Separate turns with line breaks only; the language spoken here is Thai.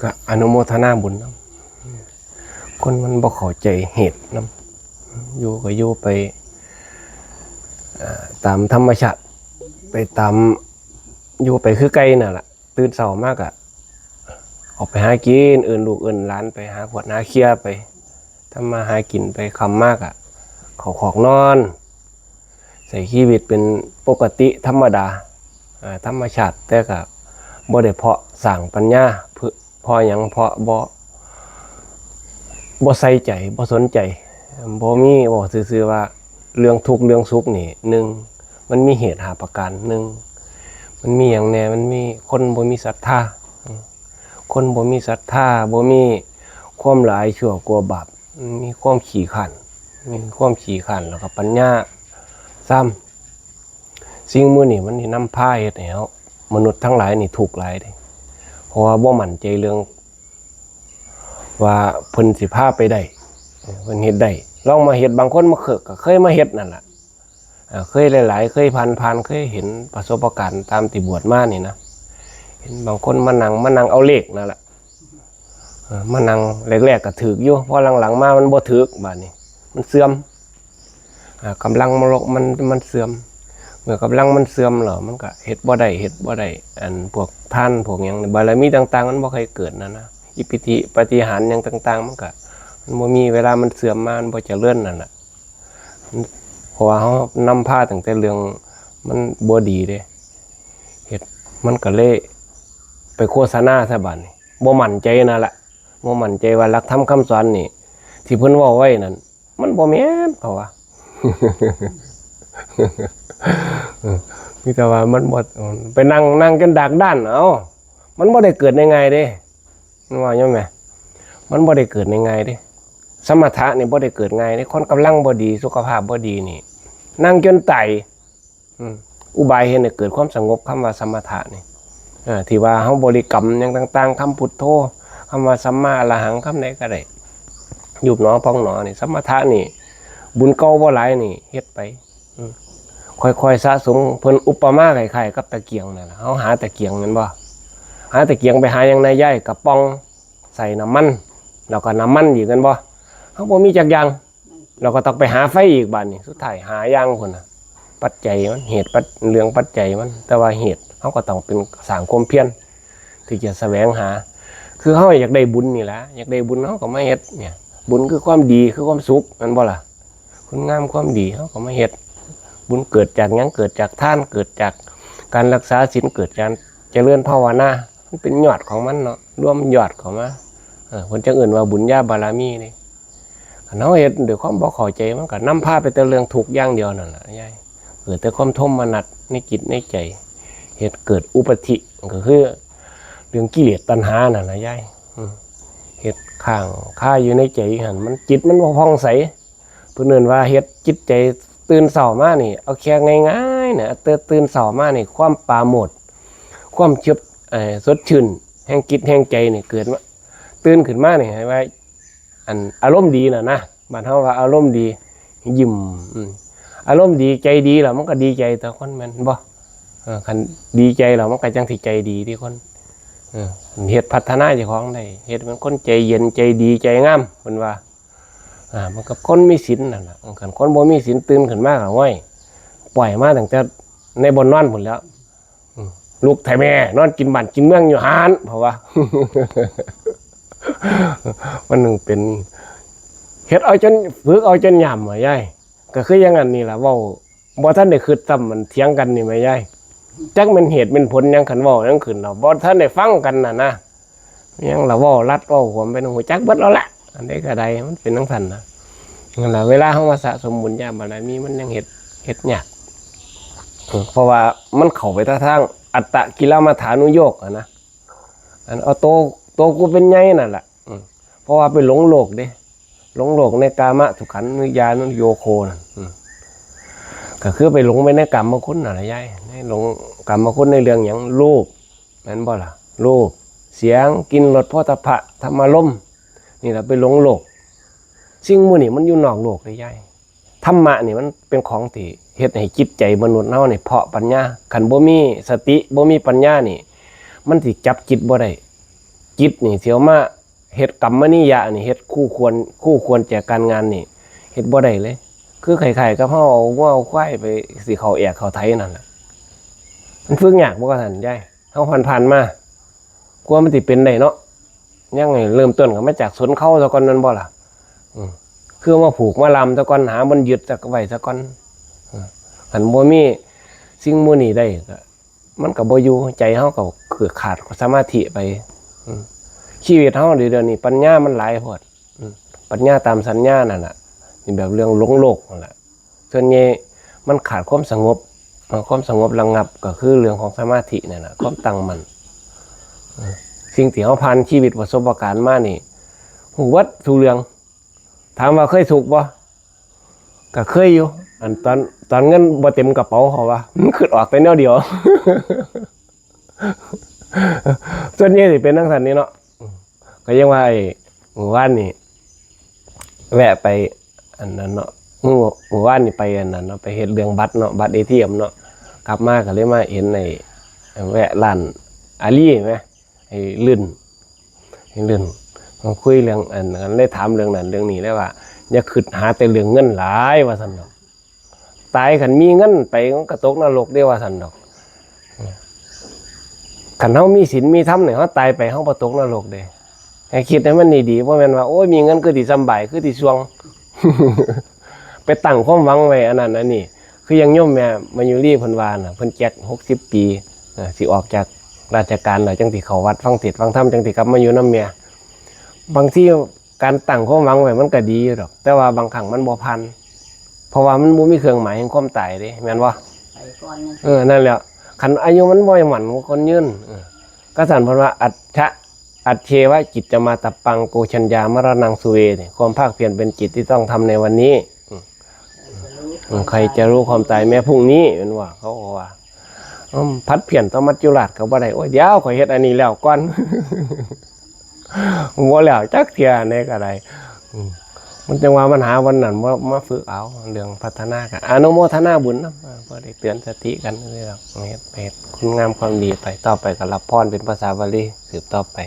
ก็อนุโมทนาบุญนะคนมันบ่เข้าใจเหตุนะอยู่ก็อยู่ไปตามธรรมชาติไปตามอยู่ไปคือไก่น่ะล่ะตื่นเช้ามากออกไปหากินเอิ้นลูกเอิ้นหลานไปหาขวดหาเคี้ยไปทำมาหากินไปคำมากเข้าขอกนอนใส่ชีวิตเป็นปกติธรรมดาธรรมชาติแต่ก็บ่ได้เพาะสร้างปัญญาเพราะหยังเพราะบ่ใส่ใจบ่สนใจบ่มีบ่ซื่อๆว่าเรื่องทุกข์เรื่องสุขนี่หนึ่งมันมีเหตุหาประการหนึ่งมันมีหยังแน่มันมีคนบ่มีศรัทธาคนบ่มีศรัทธาบ่มีความหลายชั่วกลัวบาปมีความขี้ขันแล้วก็ปัญญาซ้ำสิ่งมื้อนี้มันสินำพาเฮ็ดให้เฮามนุษย์ทั้งหลายนี่ทุกข์หลายเด้เพราะว่าบ่มั่นใจเรื่องว่าเพิ่นสิพาไปได้เพิ่นเฮ็ดได้ลองมาเฮ็ดบางคนมาก็เคยมาเฮ็ดนั่นล่ะเคยหลายๆเคยผ่านเคยเห็นประสบการณ์ตามที่บวชมานี่นะเห็นบางคนมานั่งเอาเลขนั่นล่ะมานั่งแรกๆก็ถูกอยู่พอหลังๆมามันบ่ถูกบัดนี้มันเสื่อมกำลังมันเสื่อมเมื่อกำลังมันเสื่อมแล้วมันก็เฮ็ดบ่ได้อันพวกท่านพวกหยังบารมีต่างๆมันบ่เคยเกิดนะอิทธิปาฏิหาริย์หยังต่างๆมันบ่มีเวลามันเสื่อมมามันบ่เจริญนั่นน่ะเพราะว่าเฮานำพาตั้งแต่เรื่องมันบ่ดีเด้เฮ็ดมันก็เลยไปโฆษณาซะบัดนี้บ่มั่นใจนั่นล่ะบ่มั่นใจว่าหลักธรรมคำสอนนี่ที่เพิ่นเว้าไว้นั่นมันบ่แม่นเพราะว่า มีแต่ว่ามันบ่ไปนั่งกันดากด้านมันบ่ได้เกิดง่ายๆเด้ว่าใช่ไหมมันบ่ได้เกิดง่ายๆเด้สมถะนี่บ่ได้เกิดง่ายเด้คนกำลังบ่ดีสุขภาพบ่ดีนี่นั่งจนตายอุบายเฮ็ดให้เกิดความสงบคำว่าสมถะนี่ที่ว่าเฮาบริกรรมหยังต่างๆคำพุทโธคำว่าสัมมาอรหังคำใดก็ได้ยุบหนอพองหนอนี่สมถะนี่บุญเก่าบ่หลายนี่เฮ็ดไปค่อยๆสะสมเพิ่นอุปมาคล้ายๆกับตะเกียงนั่นล่ะเฮาหาตะเกียงแม่นบ่หาตะเกียงไปหาหยังในย่ายกระป๋องใส่น้ำมันแล้วก็น้ำมันอีกกันบ่เฮาบ่มีจักอย่างเราก็ต้องไปหาไฟอีกบัดนี้สุดท้ายหาอย่างพุ่นน่ะปัจจัยมันเหตุเรื่องปัจจัยมันแต่ว่าเหตุเฮาก็ต้องเป็นสร้างความเพียรที่จะแสวงหาคือเฮาอยากได้บุญนี่ล่ะอยากได้บุญเฮาก็มาเฮ็ดเนี่ยบุญคือความดีคือความสุขแม่นบ่ล่ะคุณงามความดีเฮาก็มาเฮ็ดบุญเกิดจากหยังเกิดจากทานเกิดจากการรักษาศีลเกิดจากเจริญภาวนามันเป็นยอดของมันเนาะรวมยอดของมันเพิ่นจังเอิ้นว่าบุญญาบารมีนี่คันเฮาเฮ็ดด้วยความบ่เข้าใจมันก็นำพาไปแต่เรื่องทุกข์อย่างเดียวนั่นล่ะยายเกิดแต่ความโทมนัสในจิตในใจเฮ็ดเกิดอุปธิก็คือเรื่องกิเลสตัณหานั่นล่ะยายเฮ็ดข้างค่าอยู่ในใจหั่นมันจิตมันบ่ผ่องใสเพิ่นเอิ้นว่าเฮ็ดจิตใจตื่นเช้ามานี่เอาแค่ง่ายๆน่ะตื่นเช้ามานี่ความปราโมทย์ความสดชื่นแห่งจิตแห่งใจนี่เกิดมาตื่นขึ้นมานี่ให้ว่าอันอารมณ์ดีน่ะนะบ้านเฮาว่าอารมณ์ดียิ้มอารมณ์ดีใจดีแล้วมันก็ดีใจแต่คนแม่นบ่คันดีใจแล้วมันก็จังสิใจดีที่คนเฮ็ดพัฒนาเจ้าของได้เฮ็ดเป็นคนใจเย็นใจดีใจงามเพิ่นว่ามันกับคนมีศีลนั่นน่ะคันคนบ่มีศีลตื่นขึ้นมาก็ห้วยปล่อยมาตั้งแต่ในบ่อนนอนพุ่นแล้วลูกไทยแม่นอนกินบ้านกินเมืองอยู่หานเพราะว่า มันนึงเป็นเฮ็ดเอาจนฝึกเอาจนย่ำว่ายายก็คืออย่างนั้นนี่ล่ะเว้าบ่ทันได้คิดซ้ำมันเถียงกันนี่แม่ยายจักเป็นเหตุเป็นผลหยังคันเว้าหยังขึ้นเนาะบ่ทันได้ฟังกันน่ะนะยังล่ะเว้ารัดเว้าหวมเป็นหูจักเบิดแล้วล่ะอันใดก็ได้มันเป็นจังซั่นนะนั่นล่ะเวลาเฮามาสะสมบุญญาบารมีมันยังเฮ็ดยากเพราะว่ามันเข้าไปทางอัตตกิลมัฏฐานุโยคนะอันเอาโตกูเป็นใหญ่นั่นแหละเพราะว่าไปหลงโลกเด้หลงโลกในกามะสุขันธ์ญาณโยโคนั่นก็คือไปหลงไปในกรรมคุณน่ะยายในหลงกรรมคุณในเรื่องหยังรูปแม่นบ่ล่ะรูปเสียงกลิ่นรสโผฏฐัพพะธรรมารมณ์นี่ล่ะไปหลงโลกสิ่งมื้อนี้มันอยู่นอกโลกเลยยายธรรมะนี่มันเป็นของที่เฮ็ดให้จิตใจมนุษย์เฮานี่เพาะปัญญาคันบ่มีสติบ่มีปัญญานี่มันสิจับจิตบ่ได้ จิตนี่เสียวมาเฮ็ดกรรมนิยะนี่เฮ็ดคู่ควรแก่การงานนี่เฮ็ดบ่ได้เลยคือไข่ๆกับเฮาเอาวัวเอาควายไปสิเข้าแอกเข้าไถนั่นน่ะมันฝึกยากบ่ว่าซั่นยายเฮาผ่านๆมากลัวมันสิเป็นได้เนาะยังไงเริ่มต้นก็มาจากสนเข้าซะก่อนนั่นบ่ล่ะคือมาผูกมาลำซะก่อนหามันยึดซะไว้ซะก่อนคันบ่มีสิ่งมื้อนี้ได้ก็มันก็บ่อยู่ใจเฮาก็คือขาดสมาธิไปชีวิตเฮาเดี๋ยวนี้ปัญญามันหลายโพดปัญญาตามสัญญานั่นน่ะนี่แบบเรื่องหลงโลกนั่นแหละส่วนใหญ่มันขาดความสงบระงับก็คือเรื่องของสมาธินั่นน่ะความตั้งมั่นสิ่งที่เฮาผ่านชีวิตประสบการณ์มานี่ฮู้วัดทุกเรื่องถามว่าเคยสุขบ่ก็เคยอยู่อันตอนเงินบ่เต็มกระเป๋าเขาว่ามันขึ้นออกแต่แนวเดียว ส่วนใหญ่สิเป็นจังซั่นนี่เนาะก็ยังว่าไอ้หมู่บ้านนี่แวะไปอันนั้นเนาะหมู่บ้านนี่ไปอันนั้นเนาะไปเฮ็ดเรื่องบัตรเนาะบัตร ATM เนาะกลับมาก็เลยมาเห็นไอ้แวะร้านอาลีไหมไอ้ลื่นมาคุยเรื่องอันนั้นเลยถามเรื่องนั้นเรื่องนี้เลยว่าอย่าคิดหาแต่เรื่องเงินหลายว่าซั่นเนาะตายคันมีเงินไปมันก็ตกนรกเด้ว่าซั่นดอกคันเฮามีศีลมีธรรมเนี่ยเฮาตายไปเฮาบ่ตกนรกเด้ให้คิดให้มันดีๆบ่แม่นว่าโอ้ยมีเงินคือสิสำบายคือสิสวง ไปตั้งความหวังไว้อันนั้นอันนี้คือยังโยมแม่มายุรีเพิ่นว่าน่ะเพิ่นแจก60 ปีสิออกจากราชการแล้วจังสิเข้าวัดฟังเทศน์ฟังธรรมจังสิกลับมาอยู่นำแม่บางทีการตั้งความหวังไว้มันก็ดีอยู่ดอกแต่ว่าบางครั้งมันบ่พันเพราะว่ามันบ่มีเครื่องหมายแห่งความตายเด้แม่นบ่
ไปก่อนนั่น
นั่นแหละคันอายุมันบ่หมันคนยืนก็สั่นเพิ่นว่าอัจเชวะจิตจะมาตับปังโกชัญญามรณังสุเวนี่ความภาคเพียรเป็นจิตที่ต้องทำในวันนี้ใครจะรู้ความตายแม้พรุ่งนี้เป็นว่าเขาบอกว่าพัดเพียรต้องมัจจุราชเขาบ่ได้โอ้ยเดี๋ยวข่อยเฮ็ดอันนี้แล้วก่อนบ่แล้วจักเที่ยไหนก็ได้มันจังว่ามันหาวันนั้นว่ามาฝึกเอาเรื่องพัฒนากันอนุโมทนาบุญนะก็ได้เตือนสติกันเรื่อยๆเฮ็ดคุณงามความดีไปต่อไปก็รับพรเป็นภาษาบาลีสืบต่อไป